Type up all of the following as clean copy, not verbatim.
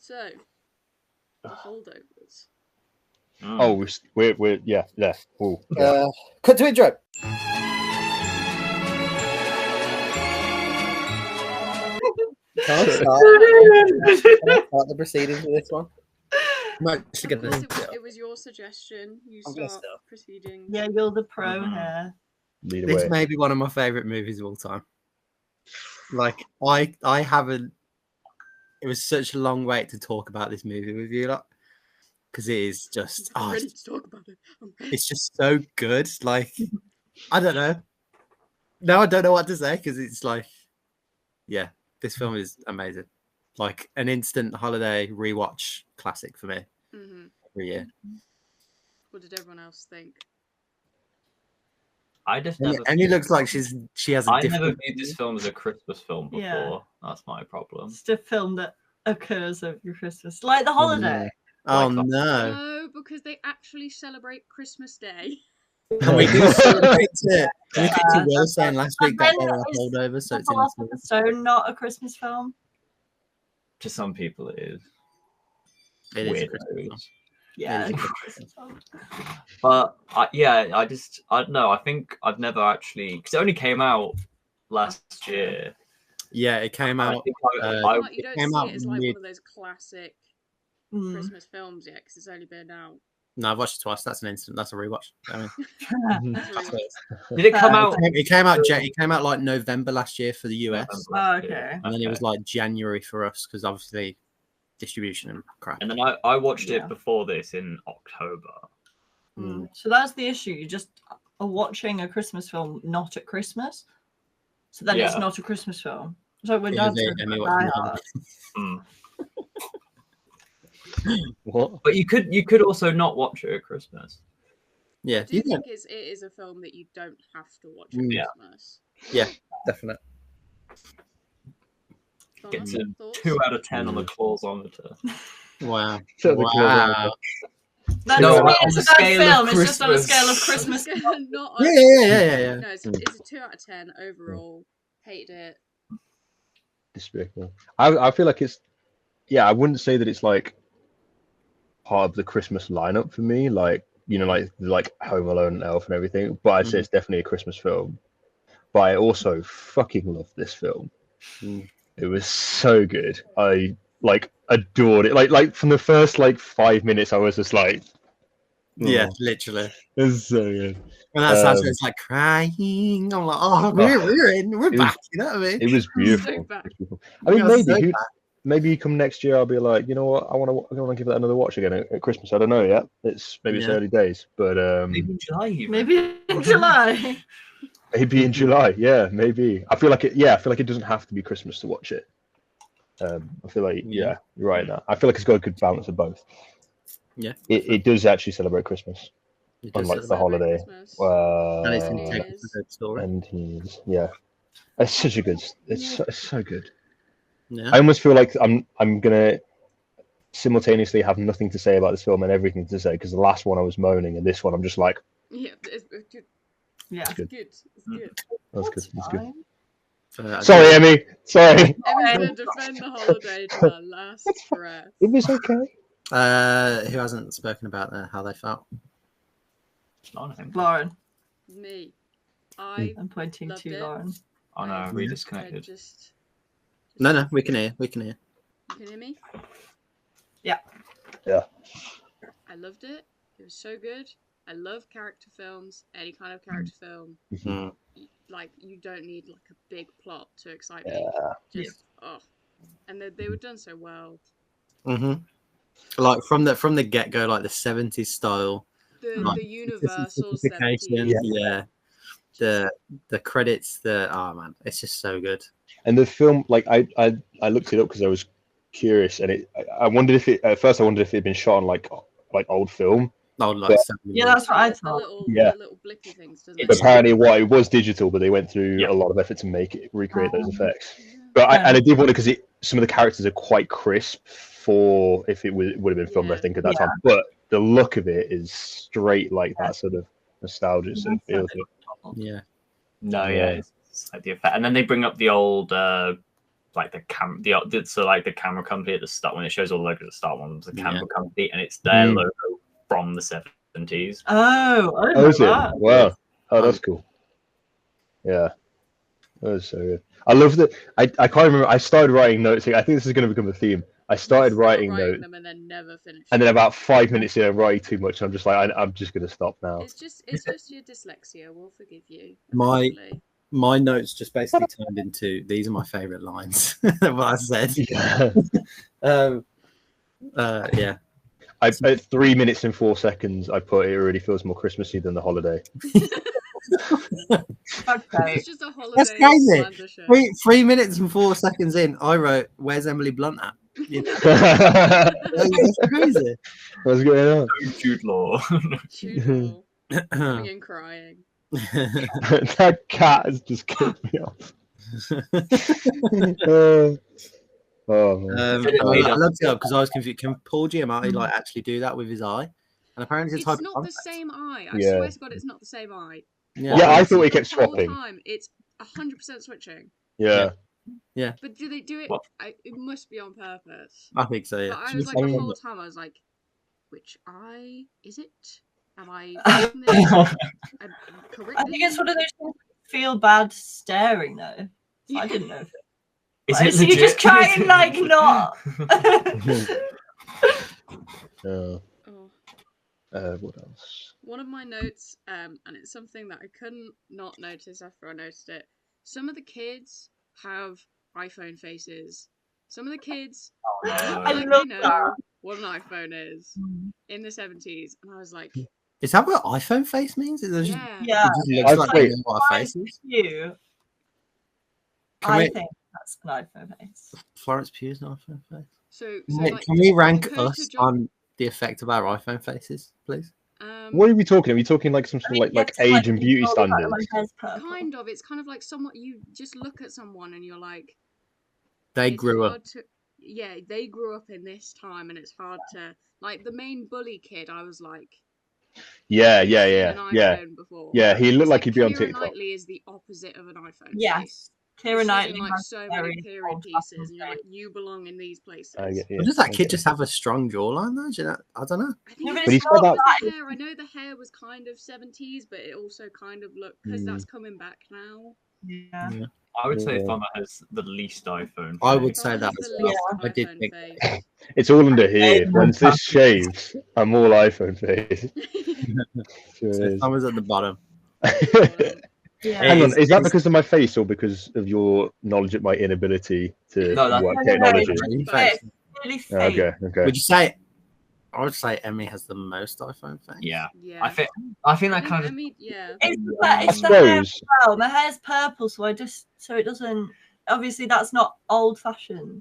So, the Holdovers. Oh, we're yeah. Ooh, Cut to intro. Can I start the proceedings of this one? It was your suggestion. You start proceedings. Yeah, you're the pro here. This may be one of my favourite movies of all time. Like, I haven't... It was such a long wait to talk about this movie with you lot. Because it is just... I'm ready to talk about it. It's just so good. Like, I don't know. No, I don't know what to say, because it's like... Yeah, this film is amazing. Like, an instant holiday rewatch classic for me. Every year. What did everyone else think? I just never. Emmy looks like she has a I different... never viewed this film as a Christmas film before. Yeah. That's my problem. It's a film that occurs over Christmas, like The Holiday. Oh, Like, no. No, because they actually celebrate Christmas Day. And we do celebrate it. We could Will saying last week that they were holdovers, so it's in the Philosopher's Stone, not a Christmas film. To some people, it is. It is a Weird. Christmas film. Yeah. But I don't know. I think I've never actually, because it only came out last year. Yeah, it came out. You don't see out it as like one of those classic Mm. Christmas films yet, because it's only been out. No, I've watched it twice. That's an instant. That's a rewatch. I mean, Did it come out? It came out like November last year for the US, Oh, okay. and then it was like January for us because obviously distribution and crap. And then I watched it before this in October. So that's the issue. You just are watching a Christmas film not at Christmas. So then it's not a Christmas film. So we're not. What? But you could also not watch it at Christmas. Yeah, Do you think it is a film that you don't have to watch at Christmas? Yeah, definitely. Gets a 2 out of 10 on the clausometer. Wow. Wow. That's No, on on the scale of film. It's just on a Christmas. scale of Christmas. Yeah. No, it's a 2 out of 10 overall. Hated it. Despicable. I feel like it's... Yeah, I wouldn't say that it's like part of the Christmas lineup for me, like, you know, like Home Alone and Elf and everything, but I'd say it's definitely a Christmas film. But I also fucking love this film. It was so good. I like adored it. Like from the first 5 minutes, I was just like, yeah, literally. It was so good. And that's how it's like crying. I'm like, oh, we're back. You know what I mean? It was beautiful. I mean, maybe you come next year, I'll be like, you know what, I want to give that another watch again at Christmas. I don't know yet. It's early days, but maybe in July. Maybe in July. Maybe in July, yeah, maybe. I feel like it doesn't have to be Christmas to watch it. I feel like you're right now. I feel like it's got a good balance of both. Yeah, it does actually celebrate Christmas, unlike the holiday. And it's a good story. And it's such a good. It's so good. Yeah. I almost feel like I'm gonna simultaneously have nothing to say about this film and everything to say, because the last one I was moaning, and this one I'm just like, yeah, it's good. Yeah, it's good. It's good. That's good. That's good. fine. Sorry, Emmy. Sorry. Emmy's gonna defend the holiday to her last breath. It was okay. Who hasn't spoken about how they felt? Lauren. Me. I'm pointing loved to it. Lauren. Oh no, we disconnected. No, we can hear. We can hear. You can hear me? Yeah. Yeah. I loved it. It was so good. I love character films. Any kind of character film. Like, you don't need like a big plot to excite me. Just and they were done so well. Like from the get go, like the 70s style. The universal 70s. The credits. Oh man, it's just so good. And the film, like I looked it up because I was curious, and I wondered if it at first it had been shot on like old film. Yeah, that's what I thought. The little blippy things, doesn't it? Apparently, it was digital, but they went through a lot of effort to recreate those effects. But I did wonder because some of the characters are quite crisp for if it would have been filmed, I think, at that time. But the look of it is straight like that sort of nostalgia sort of feel to it. Yeah. No, it's like the effect, and then they bring up the old like the camera company at the start when it shows all the logos at the start. One was the camera company, and it's their logo from the 70s. Oh, I Oh, is it? that. Wow. Oh, that's cool. Yeah. That was so good. I love that. I can't remember. I started writing notes. I think this is going to become a theme. I started writing notes, them and then never finished. and then about 5 minutes in, I'm writing too much. I'm just like, I'm just going to stop now. It's just your dyslexia. We'll forgive you. My notes just basically turned into these are my favorite lines. What I said. Yeah. Yeah. At 3 minutes and 4 seconds, I put it already feels more Christmassy than the holiday. Okay. It's just a holiday. That's crazy. 3 minutes and 4 seconds in, I wrote, "Where's Emily Blunt at?" You know? That's crazy. What's going on? Jude Law. Coming in crying. That cat has just kicked me off. Oh man. I looked it up because I was confused. Can Paul Giamatti like actually do that with his eye? And apparently it's not the same eye. I swear to God, it's not the same eye. Yeah, I thought he kept swapping. Time, it's 100% switching. Yeah. But do they do it? It must be on purpose. I think so. Yeah. But I was like the whole time. I was like, which eye is it? Am I doing this correctly? I think it's one of those things that feel bad staring though. I didn't know. Is it so you just try and like not. What else? One of my notes, and it's something that I couldn't not notice after I noticed it. Some of the kids have iPhone faces. Some of the kids know what an iPhone is in the 70s, and I was like, "Is that what iPhone face means?" Yeah. It just looks like what a face is. I think that's an iPhone face. Florence Pugh's an iPhone face. So can we rank us on the effect of our iPhone faces, please? What are we talking? Are we talking like some sort of like age and beauty standards? Kind of. It's kind of like somewhat. You just look at someone and you're like, they grew up. They grew up in this time, and it's hard to like the main bully kid. I was like, yeah. Before. Yeah, he looked like he'd be on TikTok. Keira Knightley is the opposite of an iPhone. Yes. Keira Knightley like so many period pieces, and you're like, you belong in these places. Does that kid just have a strong jawline though? Do you know? I don't know. But he's got that hair. I know the hair was kind of 70s, but it also kind of looked because that's coming back now. Yeah. I would say Farmer has the least iPhone face. I would say that as well. I did think it's all under here. Once this shaves, I'm all iPhone face. Farmer's at the bottom. Hang on, is that because of my face or because of your knowledge of my inability to work technology? Okay. Would you say? I would say Emmy has the most iPhone face. Yeah. I think that kind of. It's the hair as well. My hair's purple, so it doesn't. Obviously, that's not old-fashioned.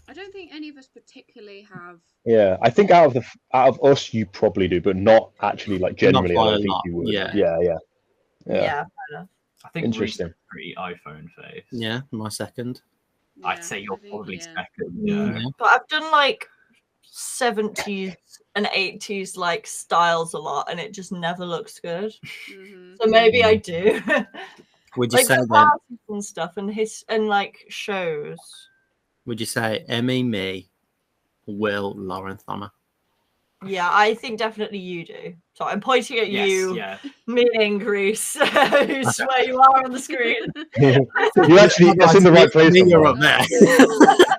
I don't think any of us particularly have. Yeah, I think out of us, you probably do, but not actually like generally. I don't think you would. Yeah, fair enough. I think interesting. Pretty iPhone face. Yeah, my second. I'd say you're probably second. Yeah. But I've done like 70s and 80s like styles a lot, and it just never looks good. So maybe I do. Would you like say that and stuff and like shows? Would you say Emmy, me, Will, Lauren, Thomas? Yeah, I think definitely you do. So I'm pointing at you, meaning Greece, who's where you are on the screen. You actually, that's in the right place. You're up there.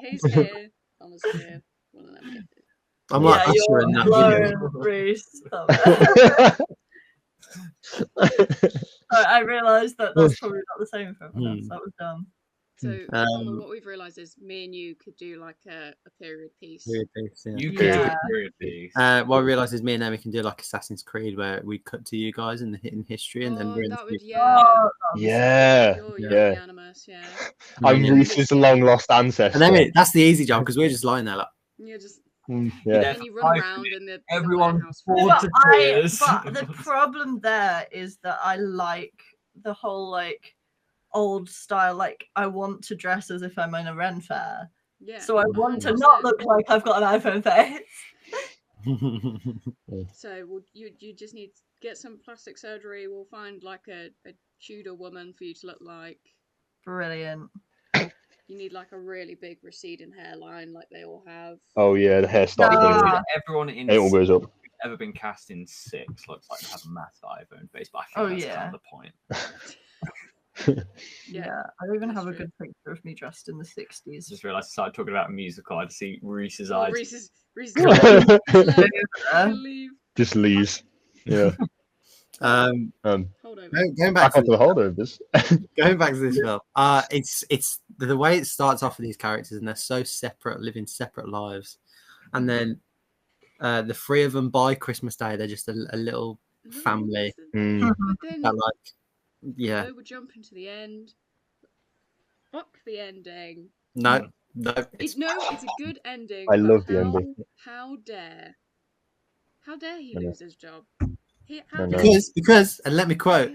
He's here. Thomas here. I'm like Usher in that Lauren, Greece. I realised that that's probably not the same for everyone else. That was dumb. So what we've realised is me and you could do like a period piece. Period piece, You could do a period piece. What I realised is me and Emmy can do like Assassin's Creed, where we cut to you guys in the hidden history, and then we're in the animus, I'm Reese's long lost ancestor. And then that's the easy job because we're just lying there like. You're just. Yeah. And you run around in the everyone's but the problem there is that I like the whole like old style, like I want to dress as if I'm in a Ren fair. Yeah. So I want to not look like I've got an iPhone face. So you just need to get some plastic surgery. We'll find like a Tudor woman for you to look like. Brilliant. You need like a really big receding hairline, like they all have. Oh yeah, the hair starts going up. Everyone in It all goes up. ever been cast in 6 looks like they have a massive iPhone face, but I think that's kind of the point. Yeah, I don't even have a good picture of me dressed in the 60s. Just realised I started talking about a musical. I had to see Reese's eyes. Reese's Just leaves. Yeah. Going back to the holdovers. Going back to this film, it's the way it starts off with these characters, and they're so separate, living separate lives, and then the 3 of them by Christmas Day, they're just a little family. That they would jump into the end. Fuck the ending. No, it's a good ending. I love the ending. How dare he lose his job? Because, and let me quote,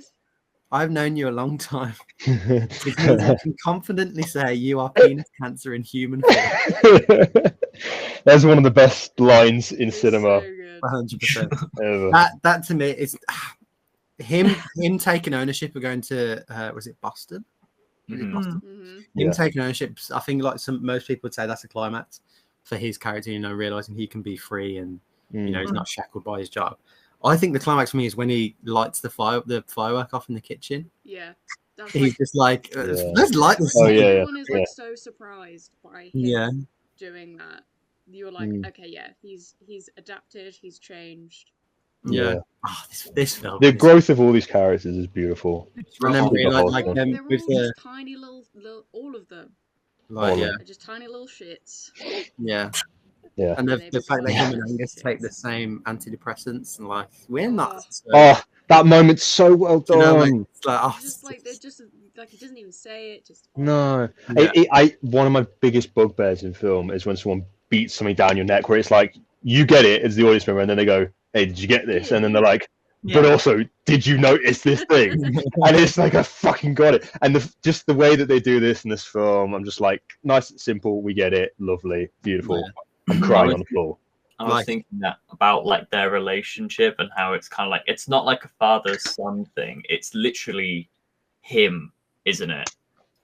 I've known you a long time. Because I can confidently say you are penis cancer in human form. That's one of the best lines in cinema. So 100%. That to me is him taking ownership of going to was it Boston? Him taking ownership. I think like most people would say that's a climax for his character. Realizing he can be free and he's not shackled by his job. I think the climax for me is when he lights the firework off in the kitchen. Yeah. He's just like, let's light this. Everyone is like so surprised by him doing that. You're like, okay, he's adapted, he's changed. Yeah. Oh, this film. The growth of all these characters is beautiful. They're all just tiny little, all of them. They're just tiny little shits. Yeah. Yeah. And the fact that him and Angus take the same antidepressants and like we're not. That moment's so well done. It's like they're just like he doesn't even say it. Just no. One of my biggest bugbears in film is when someone beats something down your neck, where it's like you get it as the audience member, and then they go, "Hey, did you get this?" And then they're like, "But also, did you notice this thing?" And it's like, I fucking got it. And just the way that they do this in this film, I'm just like, nice and simple. We get it. Lovely, beautiful. Yeah. I'm crying on the floor. I was thinking that about like their relationship and how it's kind of like it's not like a father-son thing. It's literally him, isn't it?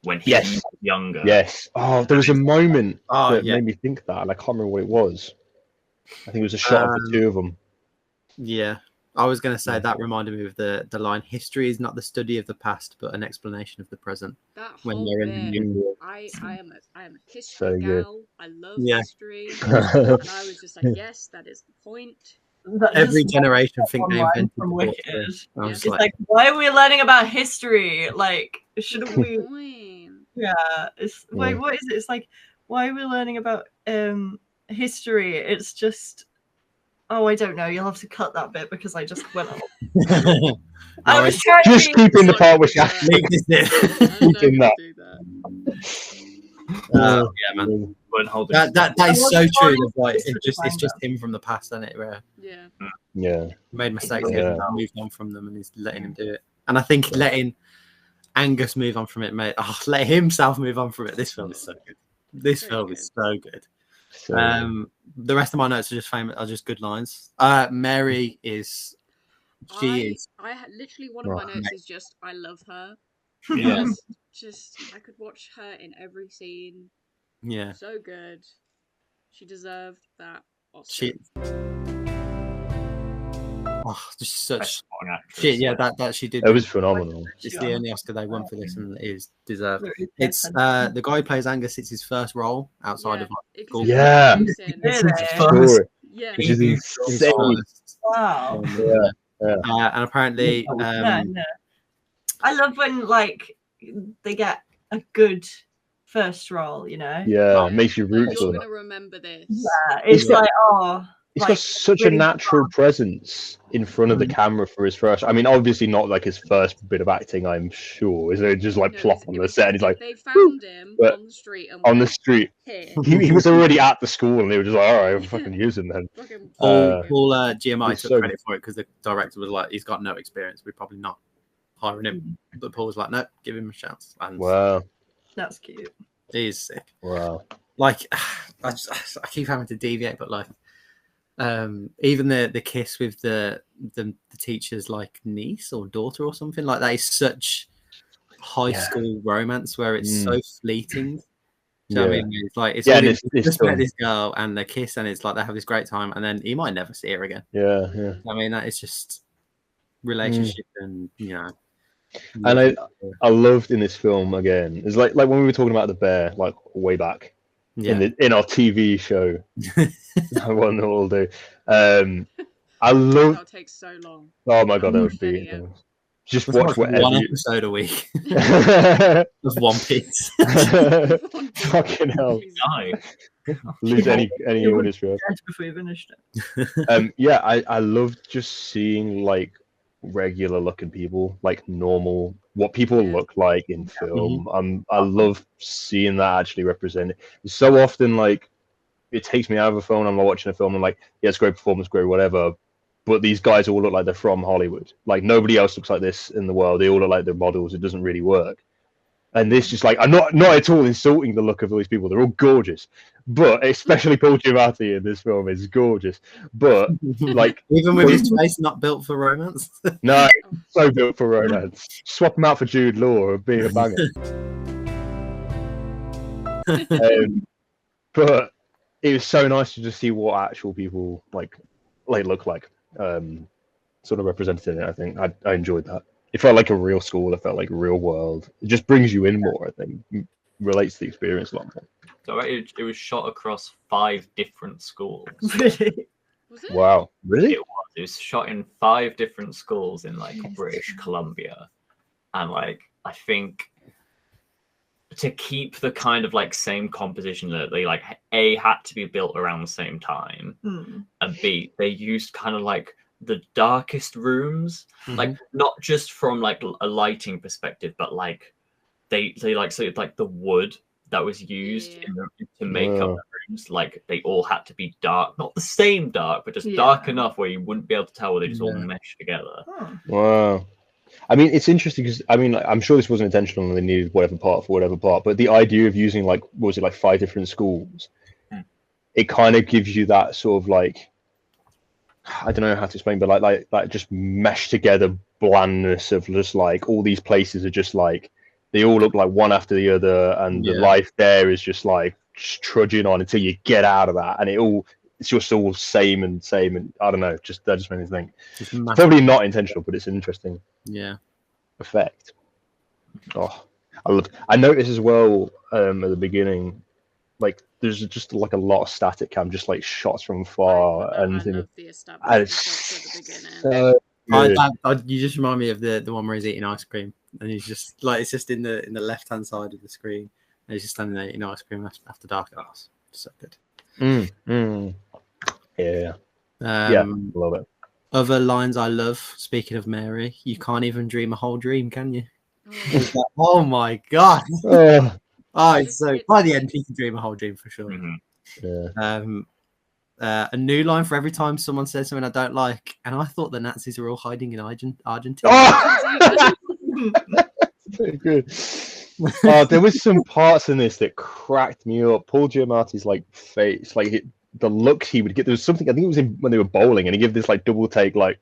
When he was younger. Yes. Oh, there was a moment that made me think that, and I can't remember what it was. I think it was a shot of the 2 of them. Yeah. I was going to say that reminded me of the line, history is not the study of the past, but an explanation of the present. That whole bit, I am a history gal. I love history. And I was just like, yes, that is the point. Every generation think they invented from Wicked. It's like, why are we learning about history? Like, shouldn't we? Yeah. It's like, what is it? It's like, why are we learning about history? It's just. Oh, I don't know. You'll have to cut that bit because I just went off. I was trying just keep in the part which actually keep in that. Yeah, man. That is so true. Like, it's just him from the past, isn't it? Where made mistakes, moved on from them, and he's letting him do it. And I think letting Angus move on from it, let himself move on from it. This film is so good. This film is so good. The rest of my notes are just good lines. Mary is. I literally one of my notes is just I love her. Yeah. Just I could watch her in every scene. Yeah. So good. She deserved that Oscar. Just such shit. Yeah, that she did. It was phenomenal. It's the only Oscar they won for this, and it is deserved. It's the guy who plays Angus. It's his first role outside of like school. Yeah. Which is insane. Wow. And apparently, I love when like they get a good first role. Yeah, makes you root for them. You're gonna remember this. Yeah, it's like He's got such a natural presence in front of the camera for his first. I mean, obviously not like his first bit of acting, I'm sure. Is it just like plop on the set and he's like, they found him on the street. And on the street. He was already at the school and they were just like, all right, we'll fucking use him then. Paul Giamatti took credit for it because the director was like, he's got no experience. We're probably not hiring him. But Paul was like, no, give him a chance. And wow. That's cute. He's sick. Wow. Like, I keep having to deviate, but like, even the kiss with the teacher's like niece or daughter or something like that is such high school romance where it's so fleeting So I mean, it's like it's just met this girl and they kiss, and it's like they have this great time, and then he might never see her again. Yeah. I mean, that is just relationship, and And I loved in this film again. It's like when we were talking about the bear, like way back in our TV show. One that we'll do. I love. That'll take so long. Oh my god, that would be. Just watch whatever. One episode a week. Of One Piece. Fucking hell. Lose any audience for before you finished it. Yeah, I loved just seeing like regular looking people, like normal, what people look like in film. I love seeing that actually represented. So often, like, it takes me out of a film. I'm watching a film and like, yeah, it's great performance, great whatever. But these guys all look like they're from Hollywood. Like nobody else looks like this in the world. They all look like they're models. It doesn't really work. And this just like, I'm not at all insulting the look of all these people. They're all gorgeous. But especially Paul Giamatti in this film is gorgeous. But like, even with his face not built for romance. No, so built for romance. Swap him out for Jude Law or being a banger. But it was so nice to just see what actual people like look like. Sort of represented in it. I think I enjoyed that. It felt like a real school. It felt like a real world. It just brings you in more. I think relates to the experience a lot more. So it was shot across 5 different schools. Really? Was it? Wow, really? It was shot in 5 different schools in like British Columbia, and like I think to keep the kind of like same composition that they like A had to be built around the same time, and B they used kind of like the darkest rooms, like not just from like a lighting perspective, but like they like so like the wood that was used to make up the rooms, like they all had to be dark, not the same dark, but just dark enough where you wouldn't be able to tell where they just all meshed together. Wow. I mean, it's interesting because I mean, like, I'm sure this wasn't intentional and they needed whatever part for whatever part, but the idea of using like, what was it, like 5 different schools, it kind of gives you that sort of like, I don't know how to explain, but like just meshed together blandness of just like all these places are just like they all look like one after the other, and the life there is just like just trudging on until you get out of that, and it's just all same and I don't know, that just made me think. It's probably not intentional, but it's an interesting effect. Oh, I noticed as well at the beginning, like there's just like a lot of static cam, just like shots from far, and it's so you just remind me of the one where he's eating ice cream, and he's just like it's just in the left hand side of the screen, and he's just standing there eating ice cream after dark hours. So good. Yeah, love it. Other lines I love. Speaking of Mary, you can't even dream a whole dream, can you? Oh my god. It's so by the end, he can dream a whole dream for sure. A new line for every time someone says something I don't like, and I thought the Nazis were all hiding in Argentina. Very good. There was some parts in this that cracked me up. Paul Giamatti's like face, like the looks he would get. There was something, I think it was when they were bowling, and he gave this like double take, like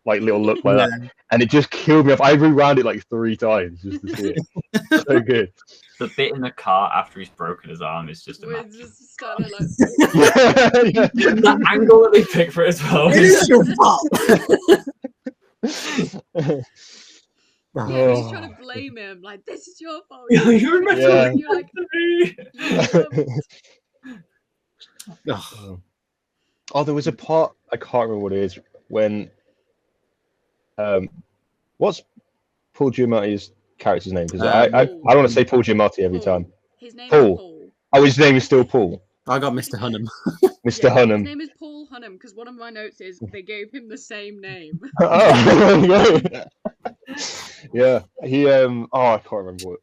little look like that, and it just killed me off. I rewound it like 3 times just to see it. So good. The bit in the car after he's broken his arm is just like... The angle that they pick for it as well. It is your fault. He's trying to blame him, like, this is your fault. You're my fault. You're like, there was a part, I can't remember what it is, when what's Paul Giamatti's character's name? Because I don't want to say Paul Giamatti every time. His name is Paul. Oh, his name is still Paul. I got Mr. Hunnam. Mr. Hunnam. His name is Paul Hunnam because one of my notes is they gave him the same name. Yeah. He I can't remember what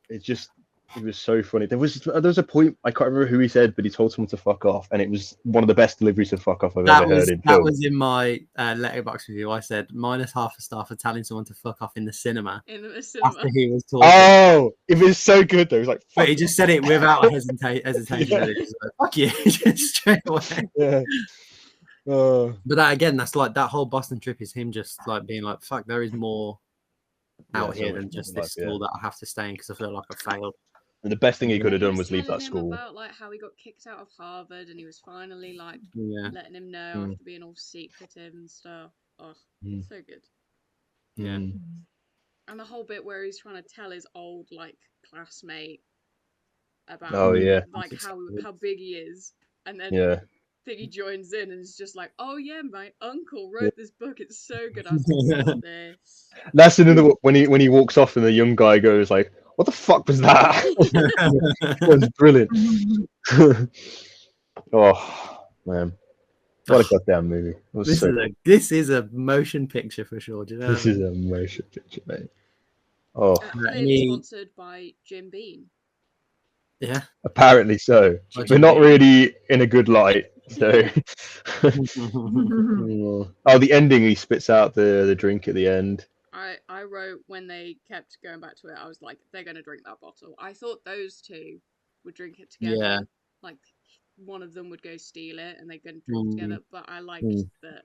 it was so funny. There was a point, I can't remember who he said, but he told someone to fuck off, and it was one of the best deliveries of fuck off I've ever heard in film. That was in my Letterboxd review. I said -half a star for telling someone to fuck off in the cinema. After he was talking. Oh, it was so good though. He was like, but he just said it without hesitation. It was like, fuck you, just straight away. Yeah. But that again, that's like that whole Boston trip is him just like being like, fuck, there is more out here than just this school that I have to stay in because I feel like I failed. And the best thing he could have He done was leave that telling him school. about like how he got kicked out of Harvard, and he was finally like Yeah. letting him know after being all secretive and stuff. Oh, so good. Yeah. And the whole bit where he's trying to tell his old like classmate about like how big he is, and then Piggy joins in and is just like, "Oh yeah, my uncle wrote this book. It's so good." I was like, "Love this." That's another when he walks off and the young guy goes like, "What the fuck was that?" That was brilliant. Oh man, what a goddamn movie! This is a motion picture for sure. Do you know? This is a motion picture, mate. Oh, clearly sponsored by Jim Beam. Yeah, apparently so. We're not really in a good light. So, oh, the ending, he spits out the drink at the end. I wrote when they kept going back to it, I was like, they're gonna drink that bottle. I thought those two would drink it together. Yeah. Like one of them would go steal it and they're gonna drink it together. But I liked that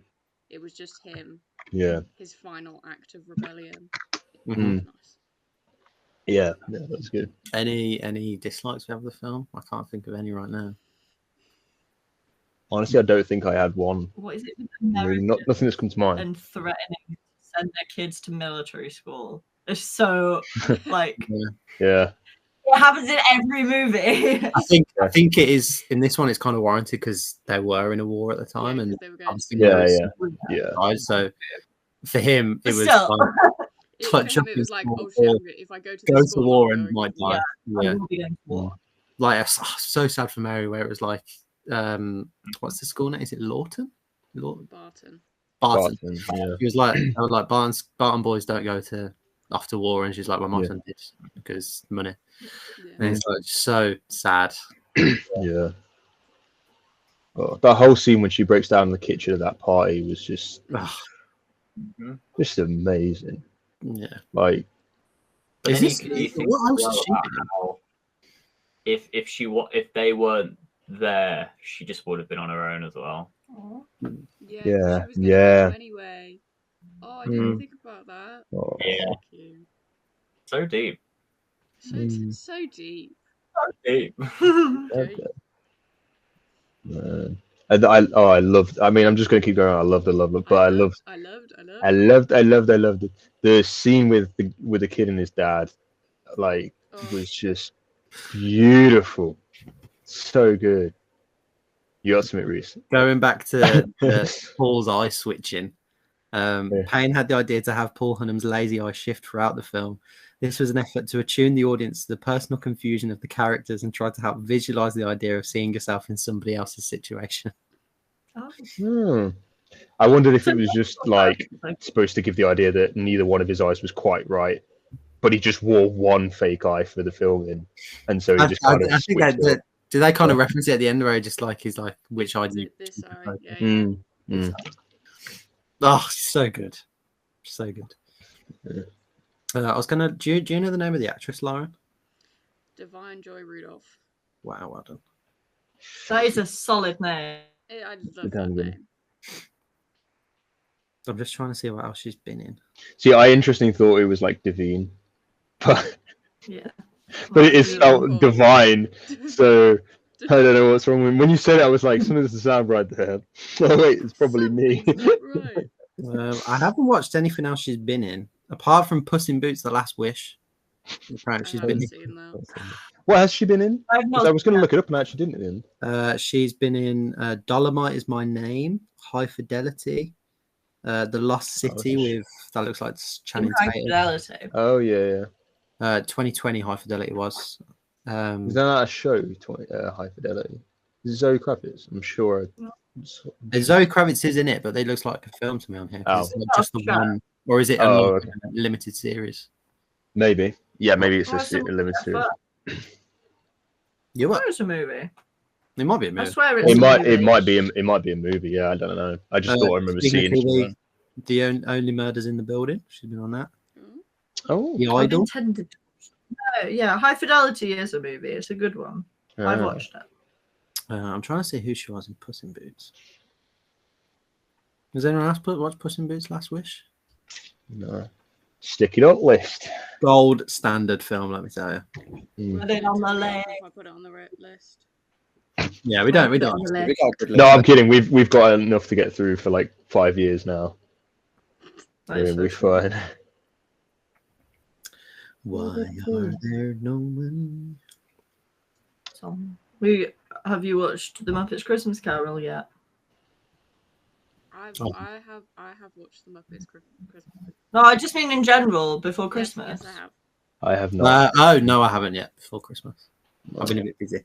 it was just him. Yeah. His final act of rebellion. Nice. Yeah, that's good. Any dislikes of the film? I can't think of any right now. Honestly, I don't think I had one. What is it? Nothing that's come to mind. And threatening to send their kids to military school. It's so like yeah. It happens in every movie. I think it is in this one. It's kind of warranted because they were in a war at the time, and So for him, it was touch up. It was like, oh shit! If I go to war and might die. Like so sad for Mary, where it was like, what's the school name? Is it Lawton? Barton. Yeah. He was like, Barton boys don't go to after war, and she's like, well, my son did because money. And it's like so sad. Yeah. Oh, that whole scene when she breaks down in the kitchen of that party was just amazing. Yeah. Like, but you think if they weren't there, she just would have been on her own as well. Yeah. She was gonna anyway. Oh, I didn't think about that. Oh. Yeah. So deep. So deep. So deep. Man. I loved. I mean, I'm just gonna keep going. I loved it, but I loved it. The scene with the kid and his dad, like, was just beautiful. So good. You got something, Reese? Going back to Paul's eye switching. Payne had the idea to have Paul Hunnam's lazy eye shift throughout the film. This was an effort to attune the audience to the personal confusion of the characters and try to help visualize the idea of seeing yourself in somebody else's situation. I wondered if it was just like supposed to give the idea that neither one of his eyes was quite right, but he just wore one fake eye for the filming, and so he just kind of. I think that do they kind of reference it at the end where he just like he's like, which eye? This eye. Yeah. Oh, so good, so good. Yeah. I was gonna. Do you know the name of the actress, Lauren? Divine Joy Rudolph. Wow, well done. That is a solid name. I just love that name. I'm just trying to see what else she's been in. See, I interestingly thought it was like Divine, but but it is spelled divine. So I don't know what's wrong. When you said it, I was like, something doesn't sound right there. Oh wait, it's probably me. Right. I haven't watched anything else she's been in apart from Puss in Boots: The Last Wish. Apparently, she's been in. What has she been in? I was going to look it up and I actually didn't. She's been in Dolomite Is My Name, High Fidelity, The Lost City with that looks like Channing Tatum. Oh yeah. 2020 High Fidelity was. Is that a show? High Fidelity. Is it Zoe Kravitz? I'm sure. Zoe Kravitz is in it, but it looks like a film to me on here. It's not just the one, or is it a limited series? Maybe. Yeah, maybe it's a limited series. You what? It's a movie. It might be a movie. I swear it might be a movie. Yeah, I don't know. I just thought I remember seeing it. The Only Murders in the Building. She's been on that. Oh, The Idol. Yeah, High Fidelity is a movie. It's a good one. I've watched it. I'm trying to see who she was in Puss in Boots. Has anyone else watched Puss in Boots: Last Wish? No. Stick it up list. Gold standard film, let me tell you. Put it on the list. I put it on the list. Yeah, we don't. Put it on the list. No, I'm kidding. We've got enough to get through for like 5 years now. We're fine. Why are there no men? Have you watched The Muppets Christmas Carol yet? I have watched the Muppets Christmas. No, I just mean in general before Christmas. Yes, I have. I have not. Oh no, I haven't yet. Before Christmas, I've been a bit busy.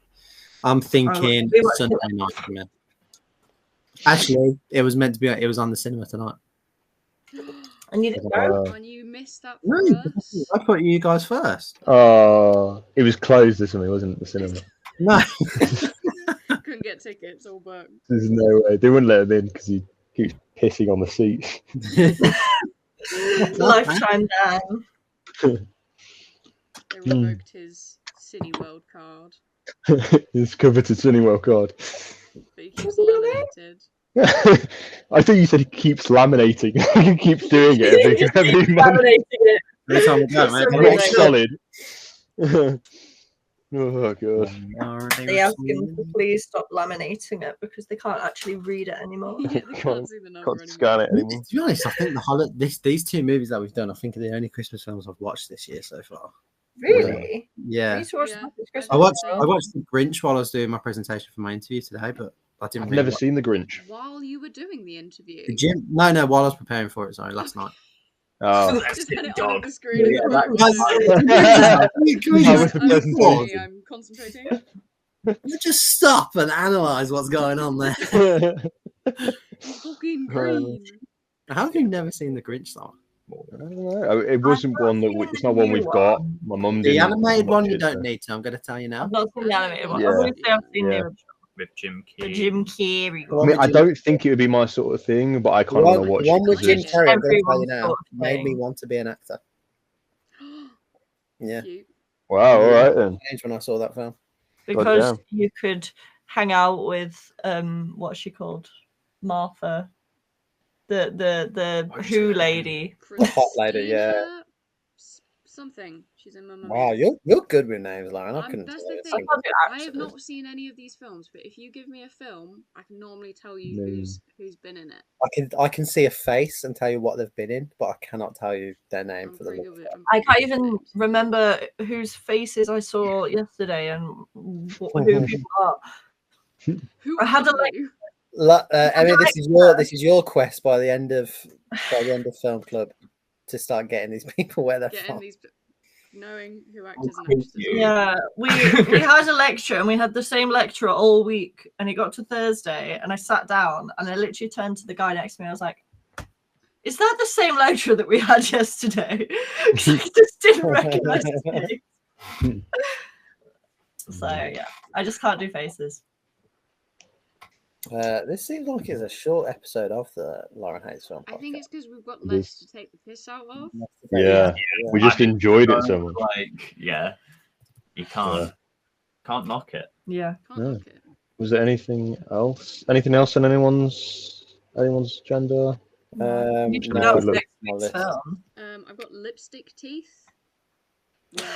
I'm thinking Sunday night. Man. Actually, it was meant to be. It was on the cinema tonight. And you didn't go? And you missed that No, first. I thought you guys first. Oh, it was closed or something, wasn't it? The cinema. No. Couldn't get tickets, all booked. There's no way. They wouldn't let him in because he keeps pissing on the seats. Lifetime ban. They revoked his Cineworld card. His coveted Cineworld card. But he keeps laminated. I think you said he keeps laminating. He keeps doing it every month. Laminating it. Every time we go, mate. Rock solid. Oh god. They ask him to please stop laminating it because they can't actually read it anymore. Yeah, they can't see the number Can't scan it anymore. To be honest, I think these two movies that we've done, I think are the only Christmas films I've watched this year so far. Really? Yeah. I need to watch Yeah. Muppets Christmas I watched Carol. The Grinch while I was doing my presentation for my interview today, but I didn't. I've never seen The Grinch. While you were doing the interview. The gym. No, while I was preparing for it. Sorry, last night. Oh. Just had it on the screen. Yeah, and that was the presentation. I'm concentrating. Just stop and analyze what's going on there. Fucking green. How have you never seen The Grinch song? I don't know. It wasn't one that it's not one we've got. My mum didn't. The animated one you watch it, don't so. need to. I'm going to tell you now. I've not seen the animated one. Yeah. Obviously, I've seen Yeah. the With Jim the Carrey. Jim Carrey I one. mean, I don't think it would be my sort of thing, but I kind of want to watch one it. with 'cause Jim it's- Carrey, I'm going to tell you Everyone's now, sort of made me thing. want to be an actor. Yeah, Cute. Wow, all right then. changed when I saw that film. Because damn. you could hang out with what's she called? Martha. The Who lady. The hot lady, yeah. Christina Something. She's in Mamma Wow, Mia. you're good with names, Lauren. I couldn't That's tell the you. thing. can't do I have actors. not seen any of these films, but if you give me a film, I can normally tell you Name. who's been in it. I can see a face and tell you what they've been in, but I cannot tell you their name I'm for the pretty love good of with- God. I'm I pretty can't good with even names. remember whose faces I saw yesterday and who people are. Who I had are to, like, you? Emmy, this is your quest by the end of film club to start getting these people where they're Getting from. these, knowing who actors and quiz actresses. you. Yeah, we had a lecture and we had the same lecturer all week. And it got to Thursday and I sat down and I literally turned to the guy next to me. I was like, "Is that the same lecturer that we had yesterday?" 'Cause I just didn't recognize his face. So yeah, I just can't do faces. This seems like it's a short episode of the Lauren Hayes film. I think it's because we've got It less is. to take the piss out of. Yeah, we just enjoyed it so much. Like, yeah, you can't knock it. Yeah. Can't No. knock it. Was there anything else? Anything else on anyone's agenda? That no, was look, next my week's list. film. I've got Lipstick Teeth, where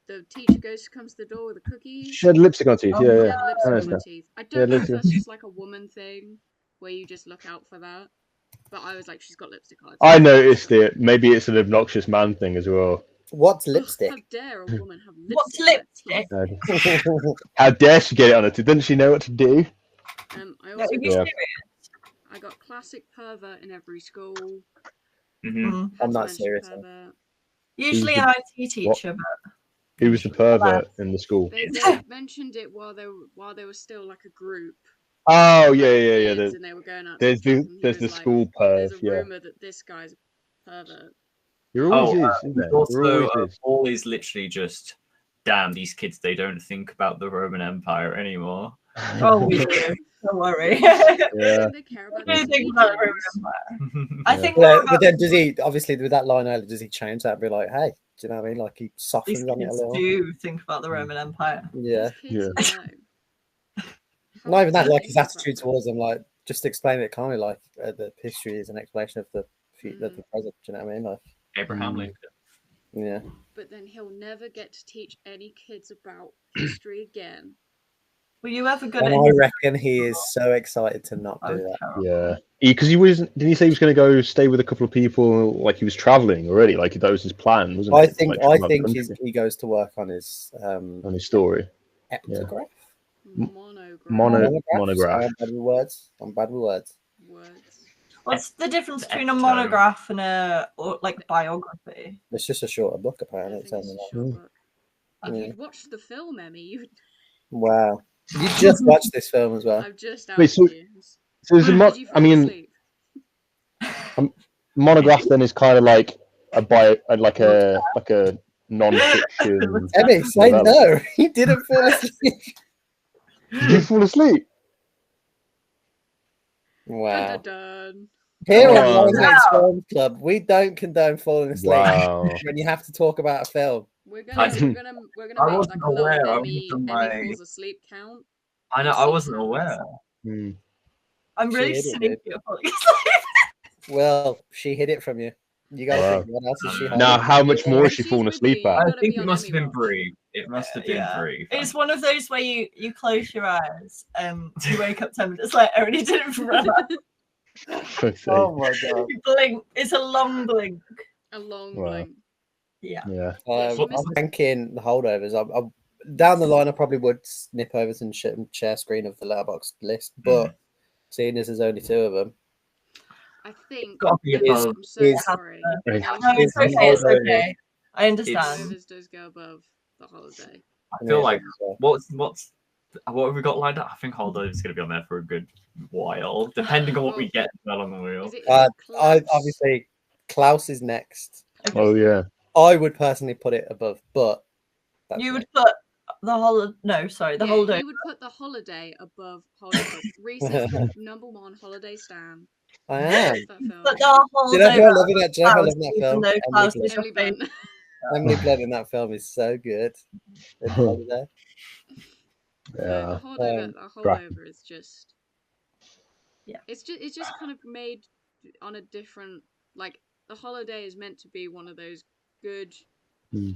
the teacher comes to the door with a cookie. She had lipstick on teeth. Oh, Yeah, yeah. yeah. I Lipstick on understand. her teeth. I don't know if lipstick. that's just like a woman thing, where you just look out for that. But I was like, she's got lipstick on her teeth. I noticed it. Maybe it's an obnoxious man thing as well. What's Ugh, lipstick? How dare a woman have lipstick? What's on her lipstick? teeth? How dare she get it on her teeth? Doesn't she know what to do? I No, also are you Yeah. serious? I got classic pervert in every school. Mm-hmm. Mm. Had I'm to not mention serious. pervert. Usually the- an IT teacher, but Who was the pervert in the school? They mentioned it while they were still like a group. Oh yeah, like, yeah, yeah. kids, and they were going out. There's to the the club, and he there's the was like, school There's perv. a Yeah, rumor that this guy's a pervert. there always Oh, is. Isn't there? There Also, always is. Paul is literally just, damn, these kids, they don't think about the Roman Empire anymore. oh, we do. Don't worry. Yeah. They care about I these think about Roman weekends. Empire. I think Yeah, more but about then does he obviously with that line earlier, does he change that and be like, hey, do you know what I mean? Like he these softens on it a kids little. do think about the Roman Empire. Yeah. These kids know. Not even that, How like his deep is attitude that? towards them, like just explain it calmly, like the history is an explanation of the Mm. present. Do you know what I mean? Like Abraham Lincoln. Yeah. But then he'll never get to teach any kids about history again. Were you ever good And at I reckon he is so excited to not do that. Yeah, because he was. Didn't he say he was going to go stay with a couple of people? Like he was traveling already. Like that was his plan, wasn't it? I think he goes to work on his story. Heptograph. Monograph. I'm bad with words. What's the difference between a monograph and a biography? It's just a shorter book, apparently. It's a short book. If you'd watched the film, Emmy, you'd. Wow, you just watched this film as well. I've just Wait, so there's a monograph then is kind of like a non-fiction. Emmy, say no. He didn't fall asleep. Did you fall asleep? Wow. Dun-dun-dun. Here at Lionsgate Film Club, we don't condone falling asleep when you have to talk about a film. We're gonna make like a little Emmy falls asleep count. I know, I wasn't aware. I'm really cynical. Well, she hid it from you. You gotta think, what else is she hiding? Now, how much more is she falling asleep at? I think it must have been brief. It must have been brief. It's one of those where you close your eyes, you wake up 10 minutes later and you did it forever. Oh my god. You blink. It's a long blink. A long blink. Yeah. I'm thinking the holdovers. Down the line, I probably would snip over and share screen of the letterbox list, but seeing as there's only 2 of them, I think I'm so sorry. No, it's okay. It's okay. I understand. This does go above the holiday. I feel like what have we got lined up? I think Holdovers is going to be on there for a good while, depending on what we get on the wheel. Obviously, Klaus is next. Oh yeah. I would personally put it above, but you would put the holiday. No, sorry, the holiday. You would put the holiday above Holdovers. Reese's #1 holiday stan. I am. But the holiday. Do you know who I love in that? Do you know who I love in that film? Emily Blunt. Emily Blunt in that film is so good. Yeah. The holdover is just. Yeah. It's just kind of made on a different, like, the holiday is meant to be one of those good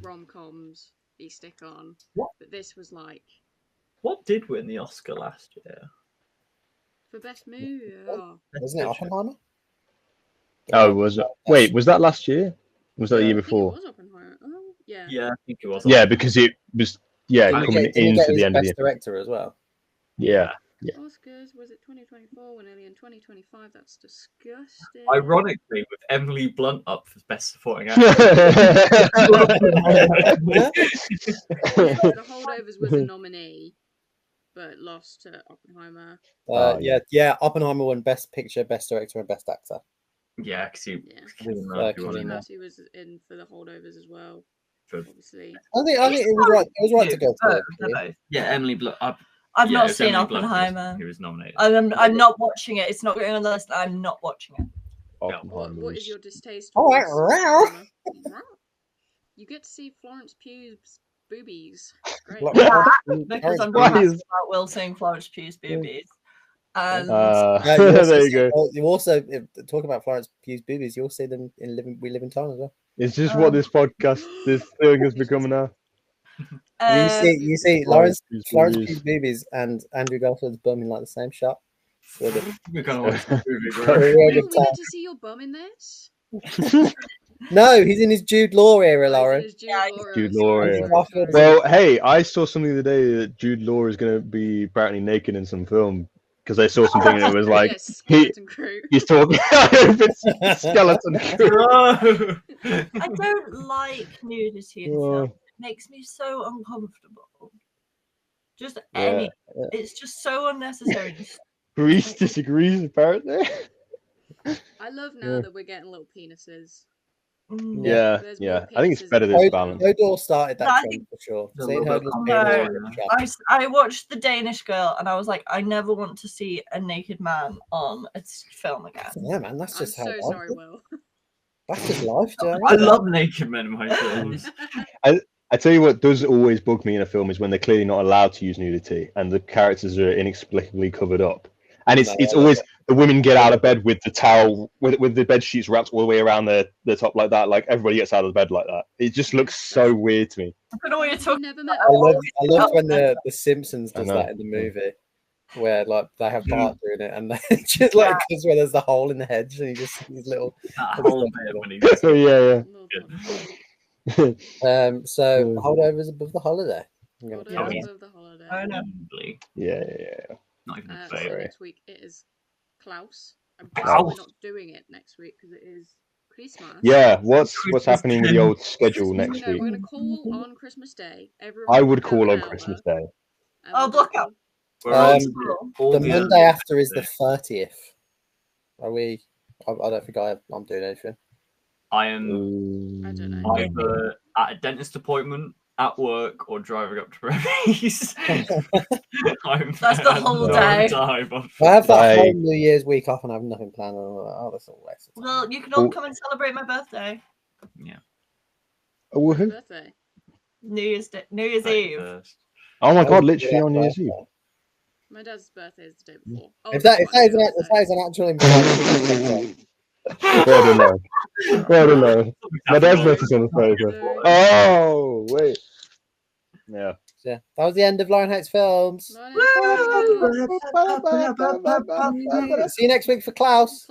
rom-coms you stick on. But this was like. What did win the Oscar last year? For best movie. Wasn't it Oppenheimer? Oh, was it? Wait, was that last year? Was that the year before? It was Oppenheimer. Oh, yeah. Yeah, I think it was. Yeah, because it was coming into the end of the best director as well. Yeah. Oscars, was it 2024? We're nearly in 2025. That's disgusting. Ironically, with Emily Blunt up for Best Supporting Actor. The Holdovers was a nominee, but lost to Oppenheimer. Oppenheimer won Best Picture, Best Director, and Best Actor. Yeah, because he Giamatti was in for the Holdovers as well. Obviously, I think it was right. It was right to go for it. Yeah, Emily Blunt. I've not seen Oppenheimer. He was nominated. I'm not watching it. It's not going on the list. I'm not watching it. What is your distaste? You get to see Florence Pugh's boobies. Great. Because I'm talking about Will saying Florence Pugh's boobies. And there you go. You also talk about Florence Pugh's boobies. You'll see them in We Live in Time as well. It's just what this podcast, this thing has become now. You see Florence Pugh's boobies and Andrew Garfield's bum in like the same shot. We're gonna watch the movie. We get to see your bum in this? No, he's in his Jude Law era, Lauren. Jude Law era. Well, hey, I saw something the other day that Jude Law is going to be apparently naked in some film because I saw something and it was like he's talking skeleton crew. I don't like nudity in film. It makes me so uncomfortable. It's just so unnecessary. Reese disagrees apparently. I love now that we're getting little penises. Yeah. I think it's better this balance. Hodor started that trend for sure. I watched The Danish Girl and I was like, I never want to see a naked man on a film again. Yeah, man, that's just I'm so sorry, Will. That's just life, Joe. I love naked men in my films. I tell you what does always bug me in a film is when they're clearly not allowed to use nudity and the characters are inexplicably covered up. And it's always the women get out of bed with the towel, with the bed sheets wrapped all the way around the top like that. Like everybody gets out of the bed like that. It just looks so weird to me. I don't know what you're talking about. I love when the Simpsons does that in the movie, where like they have Bart doing it, and they just like because where there's the hole in the hedge, and he just his little hole bit when he yeah. So Holdovers above the holiday. I'm gonna Above the holiday. I know. Yeah. Not even So favorite. next week it is Klaus. I'm guessing we're not doing it next week because it is Christmas. Yeah, what's happening with the old schedule next No, week? we're gonna call on Christmas Day. Everyone I would go call an on hour, Christmas Day. and Oh, we'll block go- out. the Monday after is the 30th. Are we? I don't think I'm doing anything. I am I don't know. either at a dentist appointment, at work, or driving up to Brevis. That's the whole day. I have that whole New Year's week off and I have nothing planned. Oh, that's all waste of time. Well, you can all come and celebrate my birthday. Yeah. Woohoo! Birthday. New Year's Eve. Oh my god, literally on New Year's Eve. My dad's birthday is the day before. Oh, If that is an actual invitation. I don't know. My dad's birthday's on the 30th. Oh, wait. Yeah. That was the end of Lion Hates Films. See you next week for Klaus.